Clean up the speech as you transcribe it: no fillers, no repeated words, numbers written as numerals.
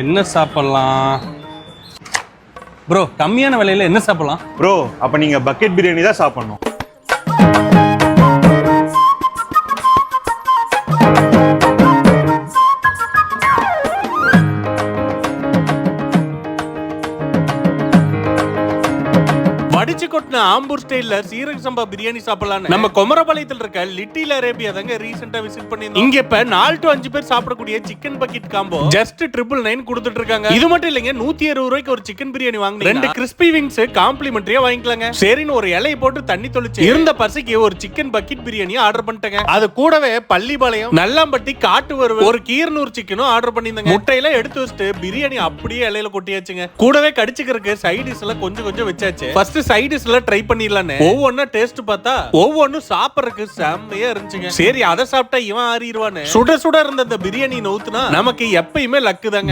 என்ன சாப்பிடலாம் ப்ரோ? கம்மியான விலையில என்ன சாப்பிடலாம் ப்ரோ? அப்ப நீங்க பக்கெட் பிரியாணி தான் சாப்பிடணும். வடிச்சு கொட்டின ஆம்பூர் ஸ்டைல்ல சீரக சம்பா பிரியாணி சாப்பிடலாம். நம்ம குமரபாளையத்தில் இருக்க லிட்டில் அரேபியா தாங்க ரீசெண்டா விசிட் பண்ணிருந்தோம். இங்க இப்ப 4 to 5 பேர் சாப்பிடக்கூடிய சிக்கன் பக்கெட் காம்போ ஜஸ்ட் 999 கொடுத்துட்டு இருக்காங்க. இது மட்டும் இல்லைங்க, 160 ரூபாய்க்கு ஒரு சிக்கன் பிரியாணி வாங்க 2 கிறிஸ்பி விங்ஸ் காம்ப்ளிமெண்டரியா வாங்கிக்கலாங்க. சரின்னு ஒரு இலையை போட்டு தண்ணி தொளிச்சு இருந்த பசிக்கு ஒரு சிக்கன் பக்கெட் பிரியாணி ஆர்டர் பண்ணிட்டேங்க. அது கூடவே பள்ளிபாளையம், நல்லாம்பட்டி, காட்டு வறுவல், ஒரு கீரனூர் சிக்கனும் ஆர்டர் பண்ணிருந்தாங்க. முட்டையெல்லாம் எடுத்து வச்சுட்டு பிரியாணி அப்படியே இலையில கொட்டியாச்சுங்க. கூடவே கடிச்சுக்கிறதுக்கு சைட் டிஷ் எல்லாம் கொஞ்சம் கொஞ்சம் வச்சாச்சு. ஃபர்ஸ்ட் சைட் டிஷ்ல ட்ரை பண்ணிடலான்னு ஒவ்வொன்னா டேஸ்ட் பார்த்தா ஒவ்வொன்னும் சாப்பிடறதுக்கு செம்மையா இருந்துச்சுங்க. சரி அதை சாப்பிட்டா இவன் ஆறிடுவான்னு சுட சுட இருந்த அந்த பிரியாணி நவுத்துனா நமக்கு எப்பயுமே லக்கு தாங்க.